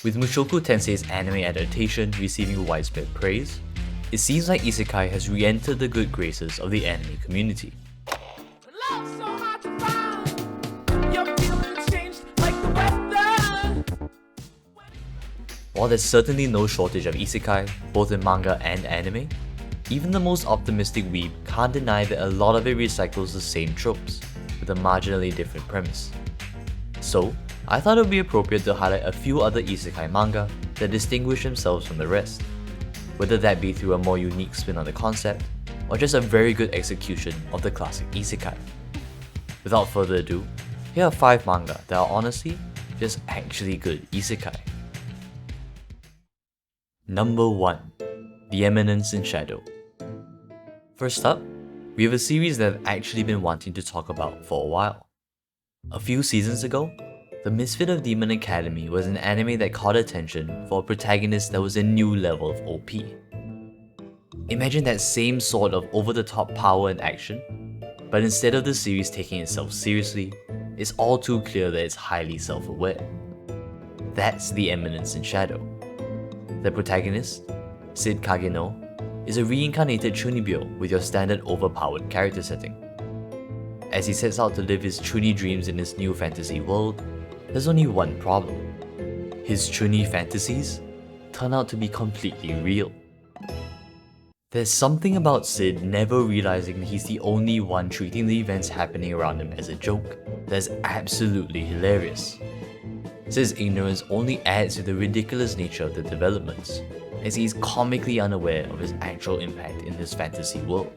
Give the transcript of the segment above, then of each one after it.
With Mushoku Tensei's anime adaptation receiving widespread praise, it seems like isekai has re-entered the good graces of the anime community. While there's certainly no shortage of isekai, both in manga and anime, even the most optimistic weeb can't deny that a lot of it recycles the same tropes, with a marginally different premise. So, I thought it would be appropriate to highlight a few other isekai manga that distinguish themselves from the rest, whether that be through a more unique spin on the concept, or just a very good execution of the classic isekai. Without further ado, here are 5 manga that are honestly just actually good isekai. Number 1. The Eminence in Shadow. First up, we have a series that I've actually been wanting to talk about for a while. A few seasons ago, The Misfit of Demon Academy was an anime that caught attention for a protagonist that was a new level of OP. Imagine that same sort of over-the-top power and action, but instead of the series taking itself seriously, it's all too clear that it's highly self-aware. That's The Eminence in Shadow. The protagonist, Sid Kageno, is a reincarnated chunibyo with your standard overpowered character setting. As he sets out to live his chuni dreams in this new fantasy world, there's only one problem. His chuni fantasies turn out to be completely real. There's something about Sid never realizing he's the only one treating the events happening around him as a joke that's absolutely hilarious. Sid's ignorance only adds to the ridiculous nature of the developments, as he's comically unaware of his actual impact in this fantasy world.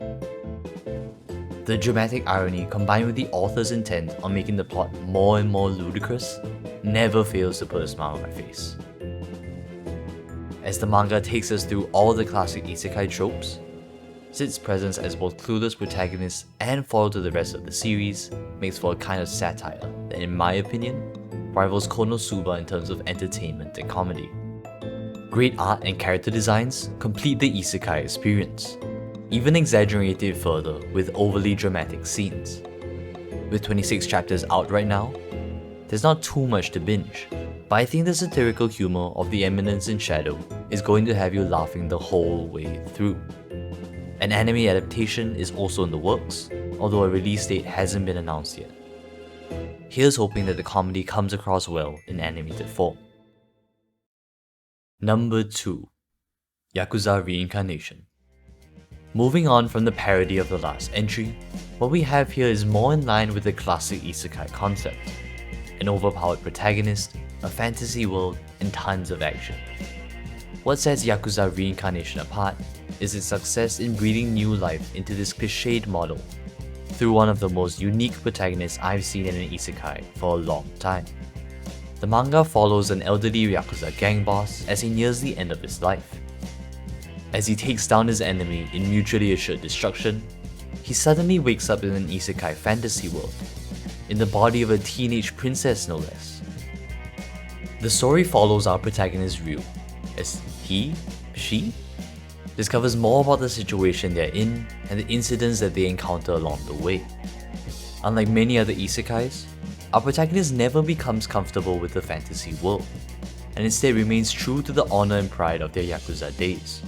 The dramatic irony combined with the author's intent on making the plot more and more ludicrous never fails to put a smile on my face. As the manga takes us through all the classic isekai tropes, Sid's presence as both clueless protagonist and foil to the rest of the series makes for a kind of satire that, in my opinion, rivals Konosuba in terms of entertainment and comedy. Great art and character designs complete the isekai experience, even exaggerated further with overly dramatic scenes. With 26 chapters out right now, there's not too much to binge, but I think the satirical humor of The Eminence in Shadow is going to have you laughing the whole way through. An anime adaptation is also in the works, although a release date hasn't been announced yet. Here's hoping that the comedy comes across well in animated form. Number 2. Yakuza Reincarnation. Moving on from the parody of the last entry, what we have here is more in line with the classic isekai concept. An overpowered protagonist, a fantasy world, and tons of action. What sets Yakuza Reincarnation apart is its success in breathing new life into this cliched model through one of the most unique protagonists I've seen in an isekai for a long time. The manga follows an elderly Yakuza gang boss as he nears the end of his life. As he takes down his enemy in mutually assured destruction, he suddenly wakes up in an isekai fantasy world, in the body of a teenage princess no less. The story follows our protagonist Ryu, as she discovers more about the situation they're in and the incidents that they encounter along the way. Unlike many other isekais, our protagonist never becomes comfortable with the fantasy world, and instead remains true to the honor and pride of their Yakuza days.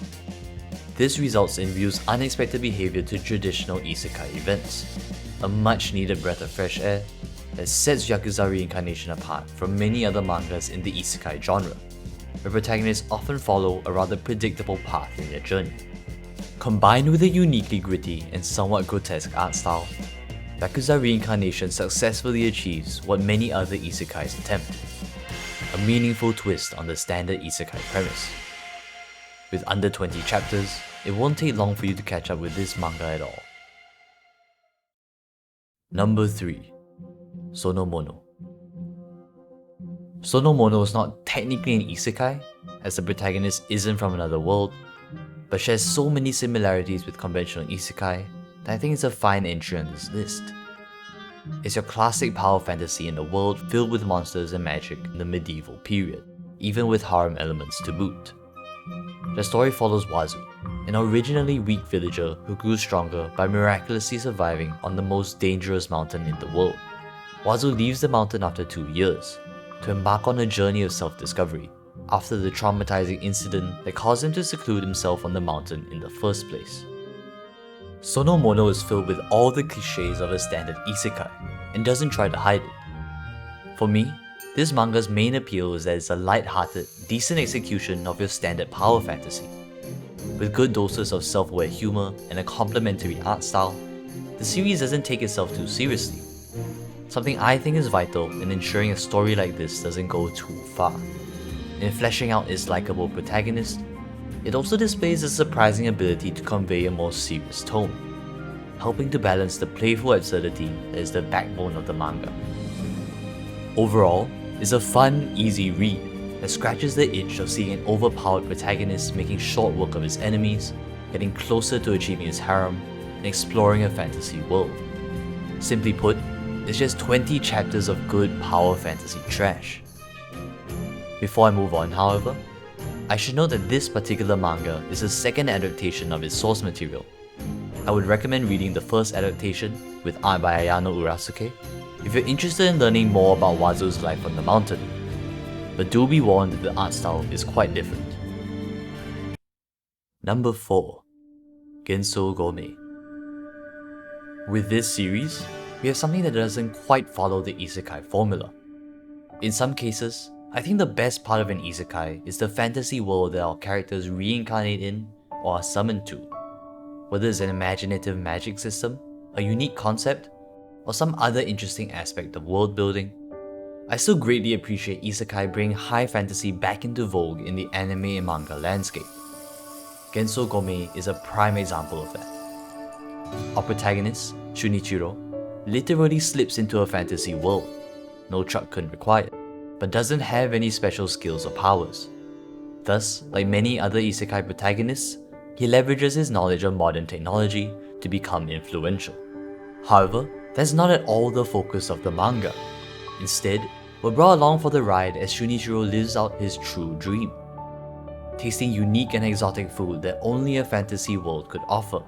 This results in Ryu's unexpected behavior to traditional isekai events, a much needed breath of fresh air that sets Yakuza Reincarnation apart from many other mangas in the isekai genre, where protagonists often follow a rather predictable path in their journey. Combined with a uniquely gritty and somewhat grotesque art style, Yakuza Reincarnation successfully achieves what many other isekais attempt: a meaningful twist on the standard isekai premise. With under 20 chapters, it won't take long for you to catch up with this manga at all. Number 3. Sono Mono. Sono Mono is not technically an isekai, as the protagonist isn't from another world, but shares so many similarities with conventional isekai that I think it's a fine entry on this list. It's your classic power fantasy in a world filled with monsters and magic in the medieval period, even with harem elements to boot. The story follows Wazu, an originally weak villager who grew stronger by miraculously surviving on the most dangerous mountain in the world. Wazu leaves the mountain after 2 years, to embark on a journey of self-discovery, after the traumatizing incident that caused him to seclude himself on the mountain in the first place. Sono Mono is filled with all the cliches of a standard isekai, and doesn't try to hide it. For me, this manga's main appeal is that it's a light-hearted, decent execution of your standard power fantasy. With good doses of self-aware humor and a complementary art style, the series doesn't take itself too seriously. Something I think is vital in ensuring a story like this doesn't go too far. In fleshing out its likable protagonist, it also displays a surprising ability to convey a more serious tone, helping to balance the playful absurdity that is the backbone of the manga. Overall, it's a fun, easy read that scratches the itch of seeing an overpowered protagonist making short work of his enemies, getting closer to achieving his harem, and exploring a fantasy world. Simply put, it's just 20 chapters of good power fantasy trash. Before I move on, however, I should note that this particular manga is the second adaptation of its source material. I would recommend reading the first adaptation, with art by Ayano Urasuke, if you're interested in learning more about Wazu's life on the mountain. But do be warned that the art style is quite different. Number 4. Gensou Gourmet. With this series, we have something that doesn't quite follow the isekai formula. In some cases, I think the best part of an isekai is the fantasy world that our characters reincarnate in or are summoned to. Whether it's an imaginative magic system, a unique concept, or some other interesting aspect of world building, I still greatly appreciate isekai bringing high fantasy back into vogue in the anime and manga landscape. Gensou Gourmet is a prime example of that. Our protagonist, Shunichiro, literally slips into a fantasy world, no truck-kun required, but doesn't have any special skills or powers. Thus, like many other isekai protagonists, he leverages his knowledge of modern technology to become influential. However, that's not at all the focus of the manga. Instead, we're brought along for the ride as Shunichiro lives out his true dream, tasting unique and exotic food that only a fantasy world could offer.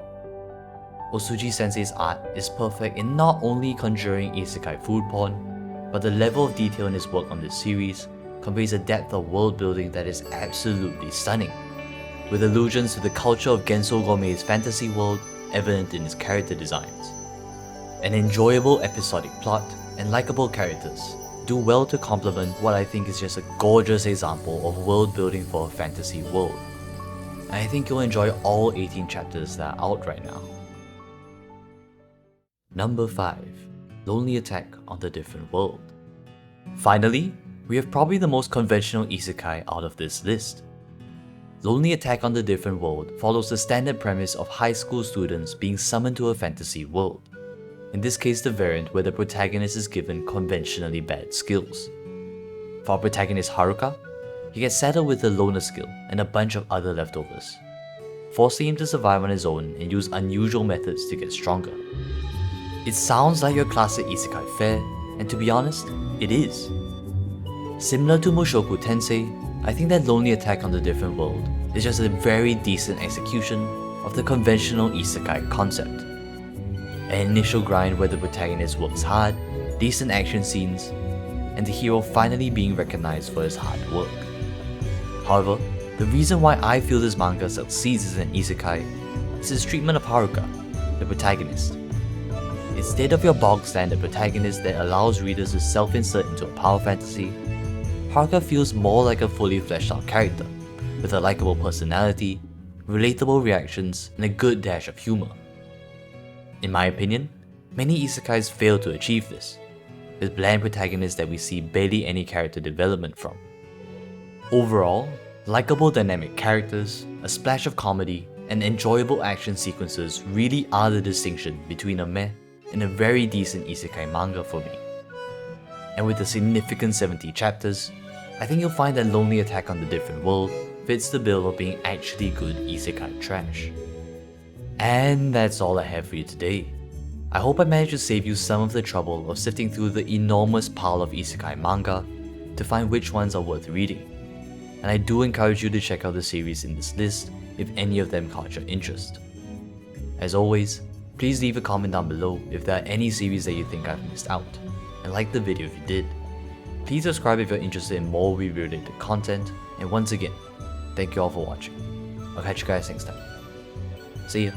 Osuji Sensei's art is perfect in not only conjuring isekai food porn, but the level of detail in his work on this series conveys a depth of world building that is absolutely stunning, with allusions to the culture of Gensou Gourmet's fantasy world evident in his character designs. An enjoyable episodic plot and likable characters do well to complement what I think is just a gorgeous example of world building for a fantasy world. And I think you'll enjoy all 18 chapters that are out right now. Number 5. Lonely Attack on the Different World. Finally, we have probably the most conventional isekai out of this list. Lonely Attack on the Different World follows the standard premise of high school students being summoned to a fantasy world. In this case, the variant where the protagonist is given conventionally bad skills. For our protagonist Haruka, he gets saddled with the loner skill and a bunch of other leftovers, forcing him to survive on his own and use unusual methods to get stronger. It sounds like your classic isekai fare, and to be honest, it is. Similar to Mushoku Tensei, I think that Lonely Attack on the Different World is just a very decent execution of the conventional isekai concept. An initial grind where the protagonist works hard, decent action scenes, and the hero finally being recognized for his hard work. However, the reason why I feel this manga succeeds as an isekai is its treatment of Haruka, the protagonist. Instead of your bog standard protagonist that allows readers to self-insert into a power fantasy, Haruka feels more like a fully fleshed out character, with a likable personality, relatable reactions, and a good dash of humor. In my opinion, many isekais fail to achieve this, with bland protagonists that we see barely any character development from. Overall, likable dynamic characters, a splash of comedy, and enjoyable action sequences really are the distinction between a meh and a very decent isekai manga for me. And with a significant 70 chapters, I think you'll find that Lonely Attack on the Different World fits the bill of being actually good isekai trash. And that's all I have for you today. I hope I managed to save you some of the trouble of sifting through the enormous pile of isekai manga to find which ones are worth reading. And I do encourage you to check out the series in this list if any of them caught your interest. As always, please leave a comment down below if there are any series that you think I've missed out, and like the video if you did. Please subscribe if you're interested in more related content, and once again, thank you all for watching. I'll catch you guys next time. See ya.